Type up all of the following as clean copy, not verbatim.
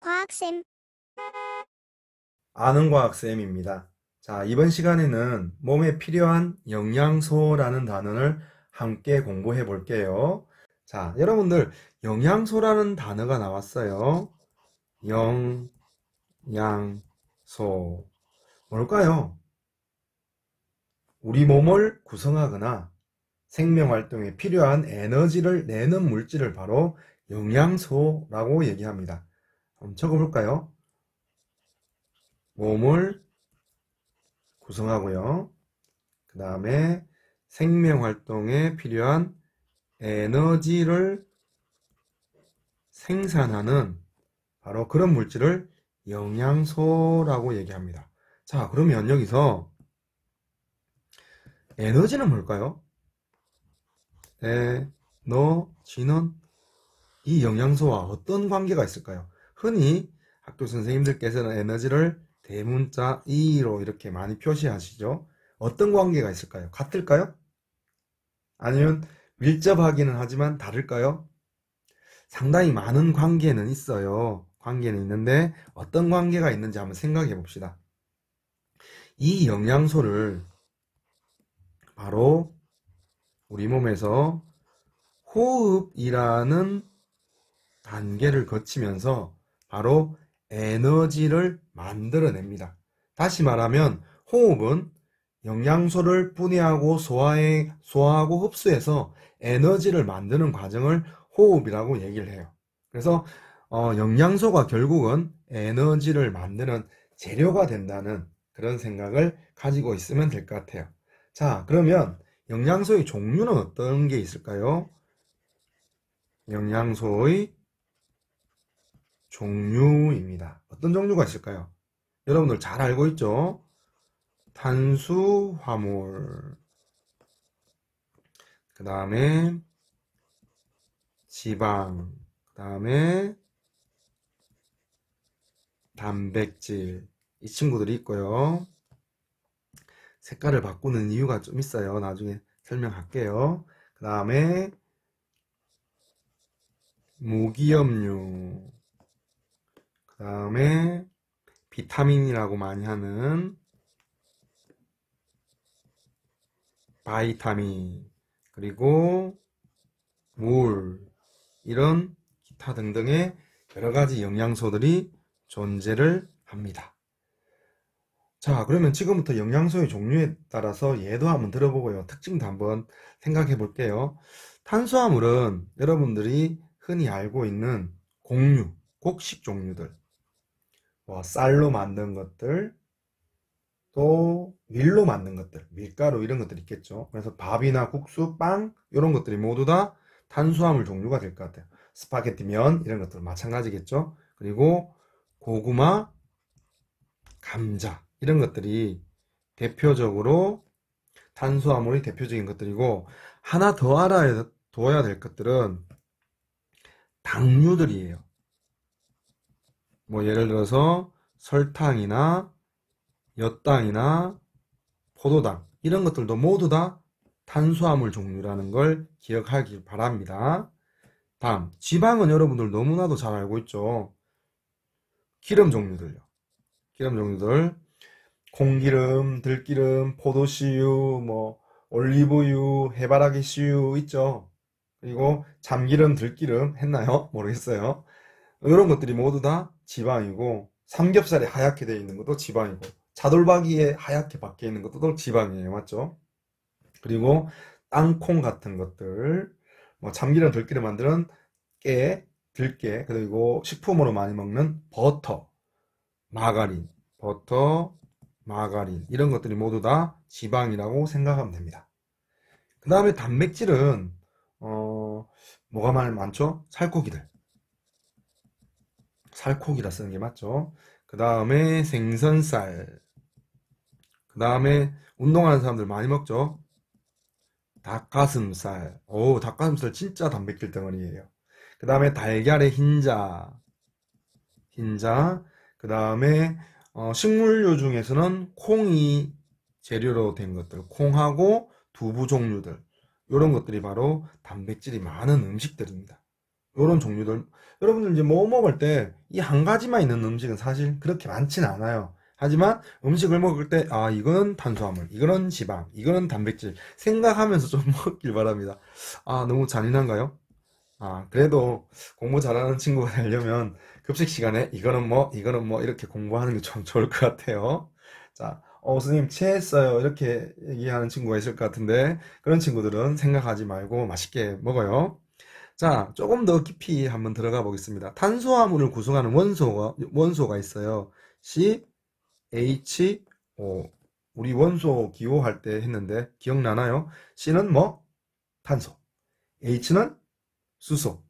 과학쌤, 아는 과학쌤입니다. 자, 이번 시간에는 몸에 필요한 영양소라는 단어를 함께 공부해 볼게요. 자, 여러분들, 영양소라는 단어가 나왔어요. 영양소. 뭘까요? 우리 몸을 구성하거나 생명활동에 필요한 에너지를 내는 물질을 바로 영양소라고 얘기합니다. 한번 적어볼까요? 몸을 구성하고요. 그 다음에 생명활동에 필요한 에너지를 생산하는 바로 그런 물질을 영양소라고 얘기합니다. 자, 그러면 여기서 에너지는 뭘까요? 에너지는 이 영양소와 어떤 관계가 있을까요? 흔히 학교 선생님들께서는 에너지를 대문자 E로 이렇게 많이 표시하시죠. 어떤 관계가 있을까요? 같을까요? 아니면 밀접하기는 하지만 다를까요? 상당히 많은 관계는 있어요. 관계는 있는데 어떤 관계가 있는지 한번 생각해 봅시다. 이 영양소를 바로 우리 몸에서 호흡이라는 단계를 거치면서 바로 에너지를 만들어냅니다. 다시 말하면 호흡은 영양소를 분해하고 소화하고 흡수해서 에너지를 만드는 과정을 호흡이라고 얘기를 해요. 그래서 영양소가 결국은 에너지를 만드는 재료가 된다는 그런 생각을 가지고 있으면 될 것 같아요. 자, 그러면 영양소의 종류는 어떤 게 있을까요? 영양소의 종류입니다. 어떤 종류가 있을까요? 여러분들 잘 알고 있죠? 탄수화물, 그 다음에 지방, 그 다음에 단백질, 이 친구들이 있고요. 색깔을 바꾸는 이유가 좀 있어요. 나중에 설명할게요. 그 다음에 무기염류, 그 다음에 비타민이라고 많이 하는 바이타민, 그리고 물, 이런 기타 등등의 여러 가지 영양소들이 존재를 합니다. 자, 그러면 지금부터 영양소의 종류에 따라서 예도 한번 들어보고요. 특징도 한번 생각해 볼게요. 탄수화물은 여러분들이 흔히 알고 있는 곡류, 곡식 종류들, 뭐 쌀로 만든 것들, 또 밀로 만든 것들, 밀가루 이런 것들이 있겠죠. 그래서 밥이나 국수, 빵 이런 것들이 모두 다 탄수화물 종류가 될 것 같아요. 스파게티 면 이런 것들 마찬가지겠죠. 그리고 고구마, 감자 이런 것들이 대표적으로 탄수화물이 대표적인 것들이고, 하나 더 알아둬야 될 것들은 당류들이에요. 뭐 예를 들어서 설탕이나 엿당이나 포도당 이런 것들도 모두 다 탄수화물 종류라는 걸 기억하기 바랍니다. 다음, 지방은 여러분들 너무나도 잘 알고 있죠. 기름 종류들요. 기름 종류들, 콩기름, 들기름, 포도씨유, 뭐 올리브유, 해바라기 씨유 있죠. 그리고 참기름, 들기름 했나요? 모르겠어요. 이런 것들이 모두 다 지방이고, 삼겹살에 하얗게 되어 있는 것도 지방이고, 차돌박이에 하얗게 박혀 있는 것도 또 지방이에요. 맞죠? 그리고 땅콩 같은 것들, 뭐 참기름, 들기름 만드는 깨, 들깨, 그리고 식품으로 많이 먹는 버터, 마가린, 버터, 마가린 이런 것들이 모두 다 지방이라고 생각하면 됩니다. 그 다음에 단백질은 뭐가 많죠? 살코기라 쓰는 게 맞죠? 그 다음에 생선살, 그 다음에 운동하는 사람들 많이 먹죠? 닭가슴살. 오, 닭가슴살 진짜 단백질 덩어리예요. 그 다음에 달걀의 흰자. 그 다음에 식물류 중에서는 콩이 재료로 된 것들, 콩하고 두부 종류들, 이런 것들이 바로 단백질이 많은 음식들입니다. 요런 종류들. 여러분들 이제 뭐 먹을 때 이 한 가지만 있는 음식은 사실 그렇게 많지는 않아요. 하지만 음식을 먹을 때, 아, 이거는 탄수화물, 이거는 지방, 이거는 단백질 생각하면서 좀 먹길 바랍니다. 아, 너무 잔인한가요? 아, 그래도 공부 잘하는 친구가 되려면 급식 시간에 이거는 뭐 이렇게 공부하는 게 좀 좋을 것 같아요. 자, 선생님 체했어요. 이렇게 얘기하는 친구가 있을 것 같은데 그런 친구들은 생각하지 말고 맛있게 먹어요. 자, 조금 더 깊이 한번 들어가 보겠습니다. 탄수화물을 구성하는 원소가 있어요. CHO. 우리 원소 기호할 때 했는데 기억나나요? C는 뭐? 탄소. H는 수소.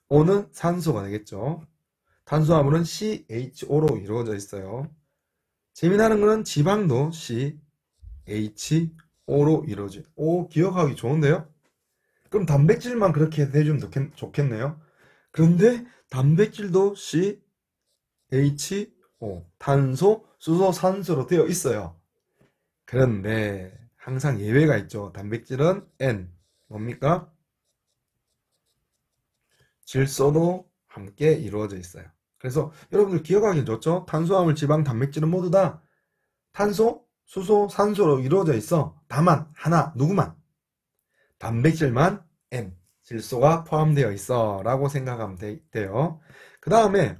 O는 산소가 되겠죠. 탄수화물은 CHO로 이루어져 있어요. 재미나는 거는 지방도 CHO로 이루어져. 오, 기억하기 좋은데요? 그럼 단백질만 그렇게 해주면 좋겠네요. 그런데 단백질도 CHO, 탄소, 수소, 산소로 되어 있어요. 그런데 항상 예외가 있죠. 단백질은 N, 뭡니까? 질소도 함께 이루어져 있어요. 그래서 여러분들 기억하기 좋죠? 탄수화물, 지방, 단백질은 모두 다 탄소, 수소, 산소로 이루어져 있어. 다만 하나, 누구만? 단백질만 N, 질소가 포함되어 있어 라고 생각하면 돼요. 그 다음에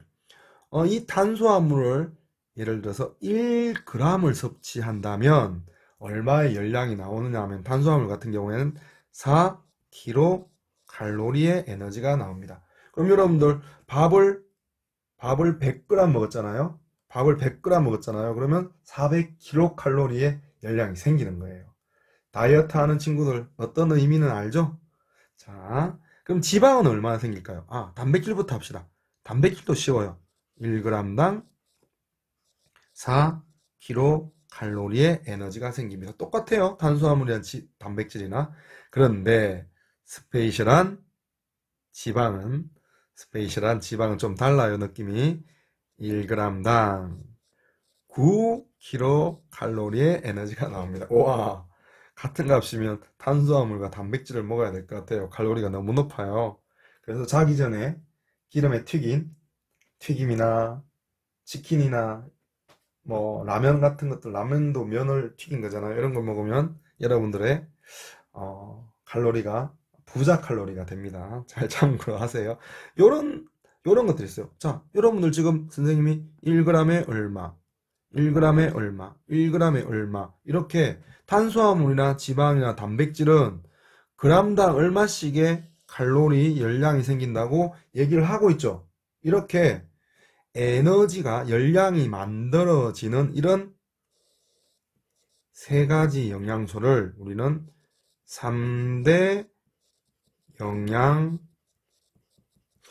이 탄수화물을 예를 들어서 1g을 섭취한다면 얼마의 열량이 나오느냐 하면 탄수화물 같은 경우에는 4kcal의 에너지가 나옵니다. 그럼 여러분들 밥을 100g 먹었잖아요. 밥을 100g 먹었잖아요. 그러면 400kcal의 열량이 생기는 거예요. 다이어트 하는 친구들 어떤 의미는 알죠? 자, 그럼 지방은 얼마나 생길까요? 아, 단백질부터 합시다. 단백질도 쉬워요. 1g당 4kcal의 에너지가 생깁니다. 똑같아요. 탄수화물이나 단백질이나. 그런데 스페이셜한 지방은 좀 달라요. 느낌이. 1g당 9kcal의 에너지가 나옵니다. 와, 같은 값이면 탄수화물과 단백질을 먹어야 될 것 같아요. 칼로리가 너무 높아요. 그래서 자기 전에 기름에 튀긴 튀김이나 치킨이나 뭐 라면 같은 것들, 라면도 면을 튀긴 거잖아요. 이런 걸 먹으면 여러분들의 칼로리가 부자 칼로리가 됩니다. 잘 참고하세요. 요런 것들이 있어요. 자, 여러분들 지금 선생님이 1g에 얼마, 1g에 얼마, 1g에 얼마 이렇게 탄수화물이나 지방이나 단백질은 g당 얼마씩의 칼로리 열량이 생긴다고 얘기를 하고 있죠. 이렇게 에너지가 열량이 만들어지는 이런 세 가지 영양소를 우리는 3대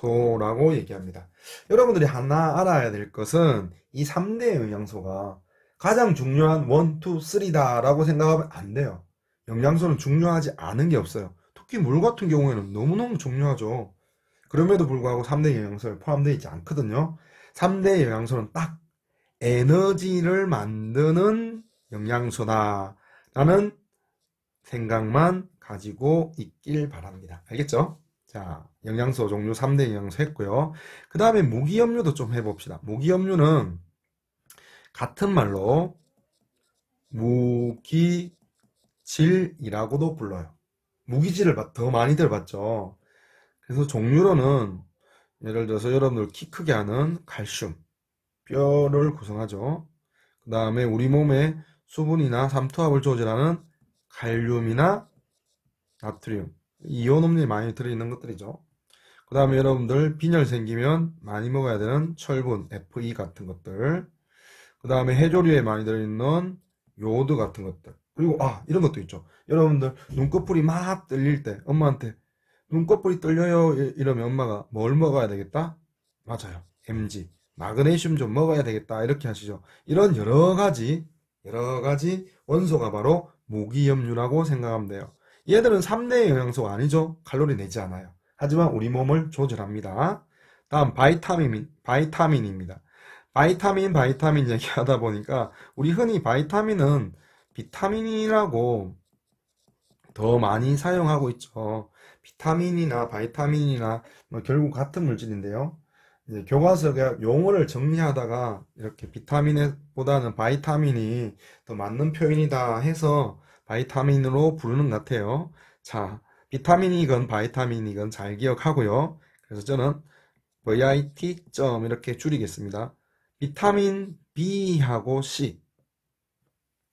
영양소라고 얘기합니다. 여러분들이 하나 알아야 될 것은 이 3대 영양소가 가장 중요한 1, 2, 3다 라고 생각하면 안 돼요. 영양소는 중요하지 않은 게 없어요. 특히 물 같은 경우에는 너무너무 중요하죠. 그럼에도 불구하고 3대 영양소에 포함되어 있지 않거든요. 3대 영양소는 딱 에너지를 만드는 영양소다 라는 생각만 가지고 있길 바랍니다. 알겠죠? 자, 영양소 종류 3대 영양소 했고요. 그 다음에 무기염료도 좀 해봅시다. 무기염료는 같은 말로 무기질이라고도 불러요. 무기질을 더 많이들 봤죠. 그래서 종류로는 예를 들어서 여러분들 키 크게 하는 칼슘, 뼈를 구성하죠. 그 다음에 우리 몸에 수분이나 삼투압을 조절하는 칼륨이나 나트륨, 이온음료에 많이 들어있는 것들이죠. 그 다음에 여러분들 빈혈 생기면 많이 먹어야 되는 철분, Fe 같은 것들. 그 다음에 해조류에 많이 들어있는 요오드 같은 것들. 그리고 이런 것도 있죠. 여러분들 눈꺼풀이 막 떨릴 때 엄마한테 눈꺼풀이 떨려요 이러면 엄마가 뭘 먹어야 되겠다? 맞아요. MG, 마그네슘 좀 먹어야 되겠다 이렇게 하시죠. 이런 여러 가지 원소가 바로 무기염류라고 생각하면 돼요. 얘들은 3대 영양소가 아니죠. 칼로리 내지 않아요. 하지만 우리 몸을 조절합니다. 다음 바이타민입니다. 바이타민 얘기하다 보니까 우리 흔히 바이타민은 비타민이라고 더 많이 사용하고 있죠. 비타민이나 바이타민이나 뭐 결국 같은 물질인데요. 이제 교과서가 용어를 정리하다가 이렇게 비타민보다는 바이타민이 더 맞는 표현이다 해서 바이타민으로 부르는 것 같아요. 자, 비타민이건 바이타민이건 잘 기억하고요. 그래서 저는 VIT 점 이렇게 줄이겠습니다. 비타민 B하고 C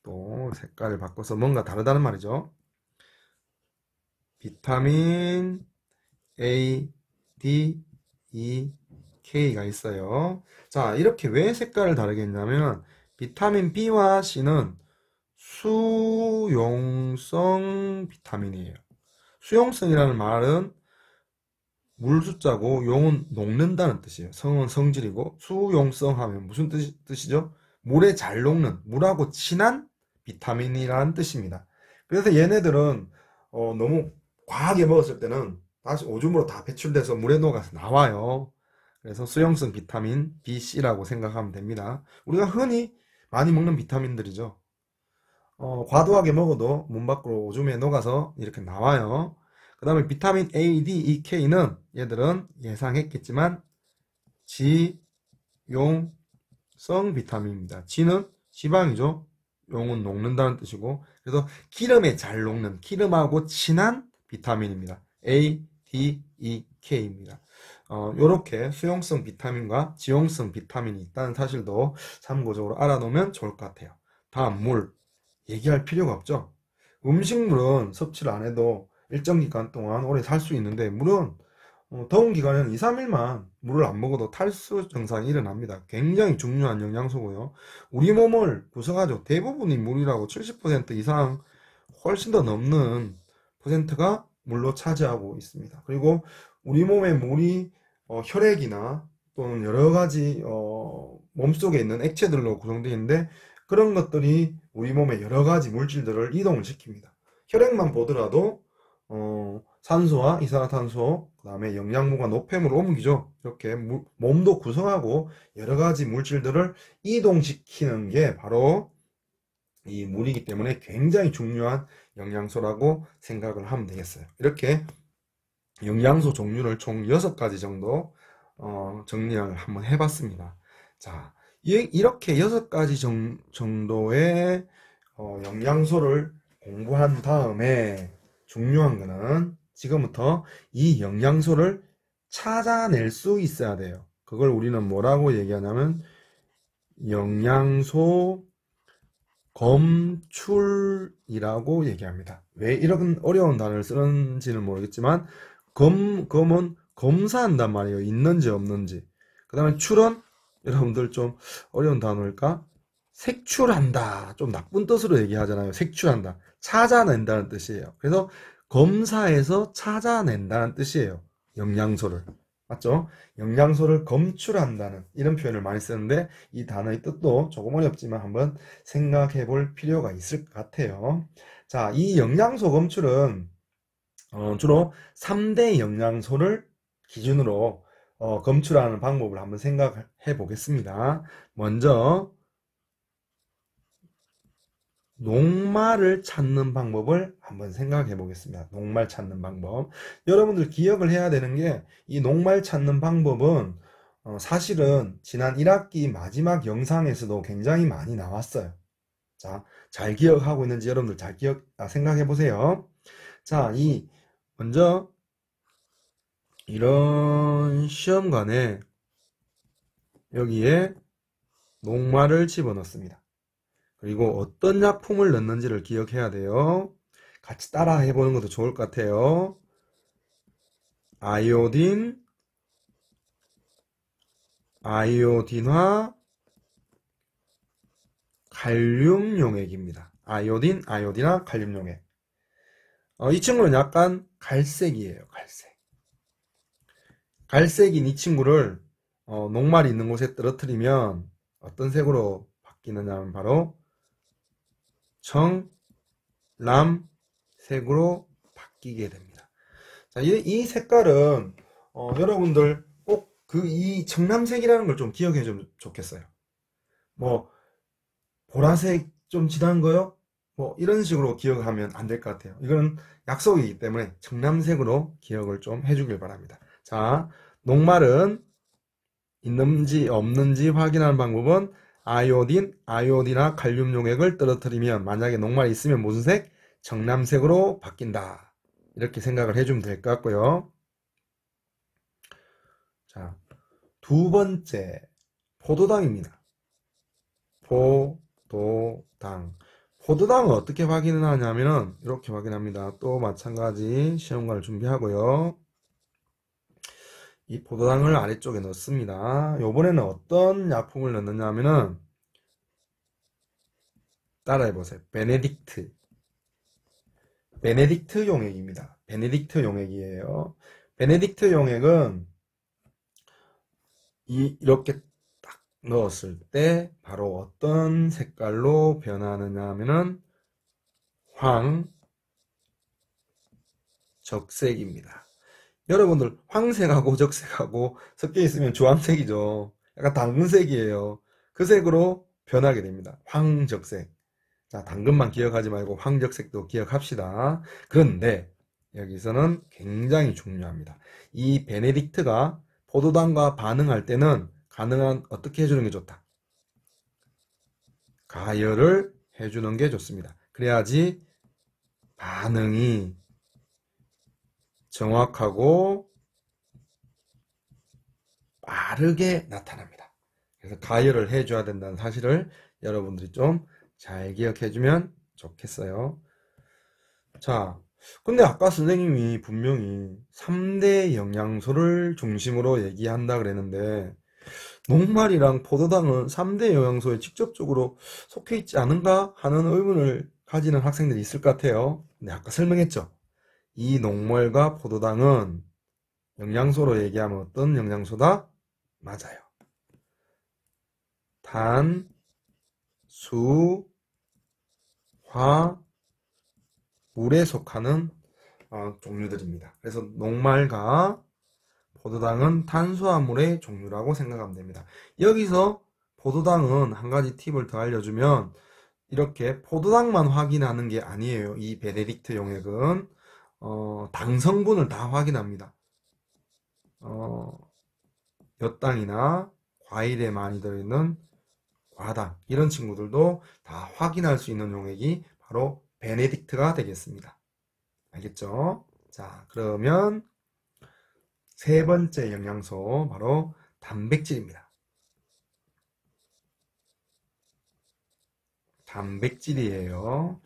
또 색깔을 바꿔서 뭔가 다르다는 말이죠. 비타민 A, D, E, K가 있어요. 자, 이렇게 왜 색깔을 다르게 했냐면 비타민 B와 C는 수용성 비타민이에요. 수용성이라는 말은 물 숫자고 용은 녹는다는 뜻이에요. 성은 성질이고 수용성 하면 무슨 뜻이죠? 물에 잘 녹는, 물하고 친한 비타민이라는 뜻입니다. 그래서 얘네들은 너무 과하게 먹었을 때는 다시 오줌으로 다 배출돼서 물에 녹아서 나와요. 그래서 수용성 비타민 B, C라고 생각하면 됩니다. 우리가 흔히 많이 먹는 비타민들이죠. 과도하게 먹어도 몸 밖으로 오줌에 녹아서 이렇게 나와요. 그 다음에 비타민 A, D, E, K는 얘들은 예상했겠지만 지용성 비타민입니다. 지는 지방이죠. 용은 녹는다는 뜻이고, 그래서 기름에 잘 녹는, 기름하고 친한 비타민입니다. A, D, E, K입니다. 요렇게 수용성 비타민과 지용성 비타민이 있다는 사실도 참고적으로 알아놓으면 좋을 것 같아요. 다음 물 얘기할 필요가 없죠. 음식물은 섭취를 안 해도 일정 기간 동안 오래 살 수 있는데 물은 더운 기간에는 2, 3일만 물을 안 먹어도 탈수 증상이 일어납니다. 굉장히 중요한 영양소고요. 우리 몸을 구성하죠. 대부분이 물이라고 70% 이상 훨씬 더 넘는 퍼센트가 물로 차지하고 있습니다. 그리고 우리 몸의 물이 혈액이나 또는 여러 가지 몸속에 있는 액체들로 구성되어 있는데 그런 것들이 우리 몸의 여러 가지 물질들을 이동을 시킵니다. 혈액만 보더라도 산소와 이산화탄소, 그 다음에 영양분과 노폐물을 옮기죠. 이렇게 몸도 구성하고 여러 가지 물질들을 이동시키는 게 바로 이 물이기 때문에 굉장히 중요한 영양소라고 생각을 하면 되겠어요. 이렇게 영양소 종류를 총 6가지 정도 정리를 한번 해봤습니다. 자, 이렇게 6가지 정도의 영양소를 공부한 다음에 중요한 거는 지금부터 이 영양소를 찾아낼 수 있어야 돼요. 그걸 우리는 뭐라고 얘기하냐면 영양소 검출이라고 얘기합니다. 왜 이런 어려운 단어를 쓰는지는 모르겠지만 검은 검사한단 말이에요. 있는지 없는지. 그 다음에 출은 여러분들 좀 어려운 단어일까? 색출한다. 좀 나쁜 뜻으로 얘기하잖아요. 색출한다. 찾아낸다는 뜻이에요. 그래서 검사해서 찾아낸다는 뜻이에요. 영양소를. 맞죠? 영양소를 검출한다는 이런 표현을 많이 쓰는데 이 단어의 뜻도 조금 어렵지만 한번 생각해 볼 필요가 있을 것 같아요. 자, 이 영양소 검출은 주로 3대 영양소를 기준으로 검출하는 방법을 한번 생각해 보겠습니다. 먼저 녹말을 찾는 방법을 한번 생각해 보겠습니다. 녹말 찾는 방법. 여러분들 기억을 해야 되는 게 이 녹말 찾는 방법은 사실은 지난 1학기 마지막 영상에서도 굉장히 많이 나왔어요. 자, 잘 기억하고 있는지 여러분들 잘 생각해 보세요. 자, 먼저 이런 시험관에 여기에 녹말을 집어넣습니다. 그리고 어떤 약품을 넣는지를 기억해야 돼요. 같이 따라 해보는 것도 좋을 것 같아요. 아이오딘화, 칼륨용액입니다. 아이오딘화, 칼륨용액. 이 친구는 약간 갈색이에요. 갈색인 이 친구를 녹말이 있는 곳에 떨어뜨리면 어떤 색으로 바뀌느냐 하면 바로 청람색으로 바뀌게 됩니다. 자, 이 색깔은 여러분들 꼭 이 청람색이라는 걸 좀 기억해 주면 좋겠어요. 뭐 보라색 좀 진한 거요? 뭐 이런 식으로 기억하면 안 될 것 같아요. 이거는 약속이기 때문에 청남색으로 기억을 좀 해주길 바랍니다. 자, 녹말은 있는지 없는지 확인하는 방법은 아이오디나 칼륨 용액을 떨어뜨리면 만약에 녹말이 있으면 무슨 색? 정남색으로 바뀐다. 이렇게 생각을 해주면 될 것 같고요. 자, 두 번째 포도당입니다. 포도당. 포도당은 어떻게 확인을 하냐면은 이렇게 확인합니다. 또 마찬가지 시험관을 준비하고요. 이 포도당을 아래쪽에 넣습니다. 요번에는 어떤 약품을 넣느냐 하면은 따라해보세요. 베네딕트 용액입니다. 베네딕트 용액이에요. 베네딕트 용액은 이렇게 딱 넣었을 때 바로 어떤 색깔로 변하느냐 하면은 황적색입니다. 여러분들 황색하고 적색하고 섞여 있으면 주황색이죠. 약간 당근색이에요. 그 색으로 변하게 됩니다. 황적색. 자, 당근만 기억하지 말고 황적색도 기억합시다. 그런데 여기서는 굉장히 중요합니다. 이 베네딕트가 포도당과 반응할 때는 가능한 어떻게 해주는 게 좋다. 가열을 해주는 게 좋습니다. 그래야지 반응이 정확하고 빠르게 나타납니다. 그래서 가열을 해줘야 된다는 사실을 여러분들이 좀 잘 기억해주면 좋겠어요. 자, 근데 아까 선생님이 분명히 3대 영양소를 중심으로 얘기한다 그랬는데 녹말이랑 포도당은 3대 영양소에 직접적으로 속해 있지 않은가 하는 의문을 가지는 학생들이 있을 것 같아요. 근데 아까 설명했죠. 이 녹말과 포도당은 영양소로 얘기하면 어떤 영양소다? 맞아요. 단, 수, 화, 물에 속하는 종류들입니다. 그래서 녹말과 포도당은 탄수화물의 종류라고 생각하면 됩니다. 여기서 포도당은 한 가지 팁을 더 알려주면 이렇게 포도당만 확인하는 게 아니에요. 이 베네딕트 용액은 당 성분을 다 확인합니다. 엿당이나 과일에 많이 들어있는 과당 이런 친구들도 다 확인할 수 있는 용액이 바로 베네딕트가 되겠습니다. 알겠죠? 자, 그러면 세 번째 영양소 바로 단백질입니다. 단백질이에요.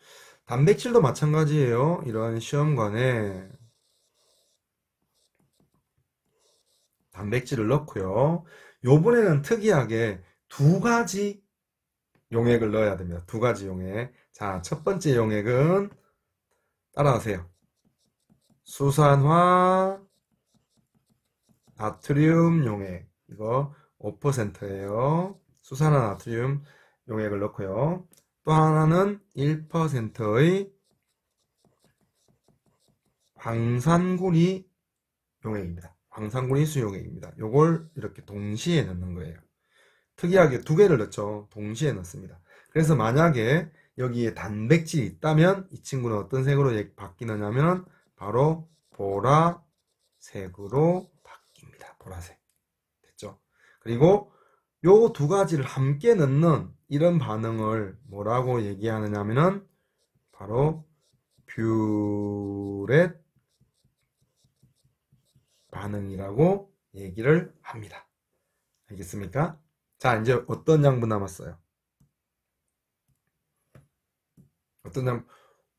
단백질도 마찬가지예요. 이런 시험관에 단백질을 넣고요. 요번에는 특이하게 두 가지 용액을 넣어야 됩니다. 두 가지 용액. 자, 첫 번째 용액은 따라하세요. 수산화 나트륨 용액. 이거 5%예요. 수산화 나트륨 용액을 넣고요. 또 하나는 1%의 황산구리 용액입니다. 황산구리 수용액입니다. 요걸 이렇게 동시에 넣는 거예요. 특이하게 두 개를 넣죠. 동시에 넣습니다. 그래서 만약에 여기에 단백질이 있다면 이 친구는 어떤 색으로 바뀌느냐면 바로 보라색으로 바뀝니다. 보라색. 됐죠? 그리고 요 두 가지를 함께 넣는 이런 반응을 뭐라고 얘기하느냐면은 바로 뷰렛 반응이라고 얘기를 합니다. 알겠습니까? 자, 이제 어떤 양분 남았어요? 어떤 양,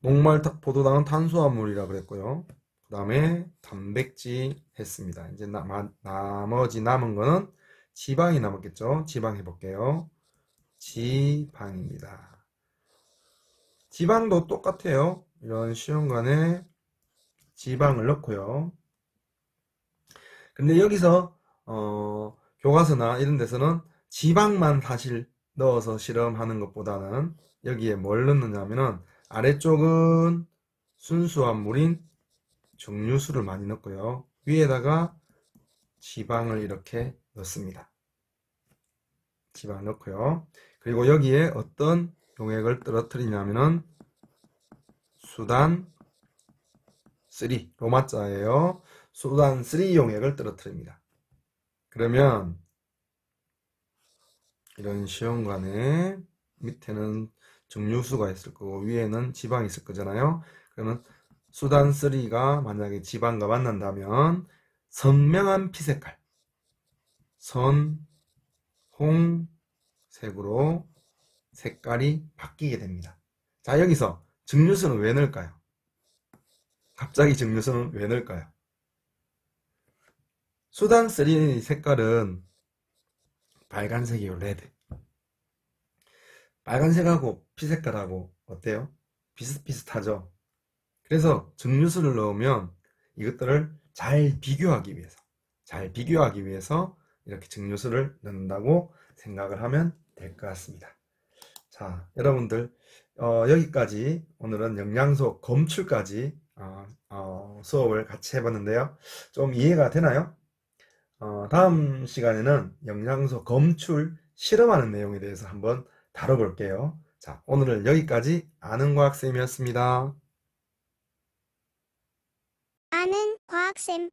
녹말 포도당은 탄수화물이라 그랬고요. 그 다음에 단백질 했습니다. 이제 나머지 남은 거는 지방이 남았겠죠? 지방 해볼게요. 지방입니다. 지방도 똑같아요. 이런 시험관에 지방을 넣고요. 근데 여기서 교과서나 이런 데서는 지방만 사실 넣어서 실험하는 것보다는 여기에 뭘 넣느냐면은 아래쪽은 순수화물인 정류수를 많이 넣고요. 위에다가 지방을 이렇게 넣습니다. 지방 넣고요. 그리고 여기에 어떤 용액을 떨어뜨리냐면은 수단 3 로마자예요. 수단 3 용액을 떨어뜨립니다. 그러면 이런 시험관에 밑에는 증류수가 있을 거고 위에는 지방이 있을 거잖아요. 그러면 수단 3가 만약에 지방과 만난다면 선명한 피색깔, 선홍색으로 색깔이 바뀌게 됩니다. 자, 여기서 증류수는 왜 넣을까요? 갑자기 증류수는 왜 넣을까요? 수단 3 색깔은 빨간색이에요. 레드. 빨간색하고 피색깔하고 어때요? 비슷비슷하죠? 그래서 증류수를 넣으면 이것들을 잘 비교하기 위해서 이렇게 증류수를 넣는다고 생각을 하면 될 것 같습니다. 자, 여러분들 여기까지 오늘은 영양소 검출까지 수업을 같이 해봤는데요. 좀 이해가 되나요? 다음 시간에는 영양소 검출 실험하는 내용에 대해서 한번 다뤄볼게요. 자, 오늘은 여기까지 아는과학쌤이었습니다. 아는 과학쌤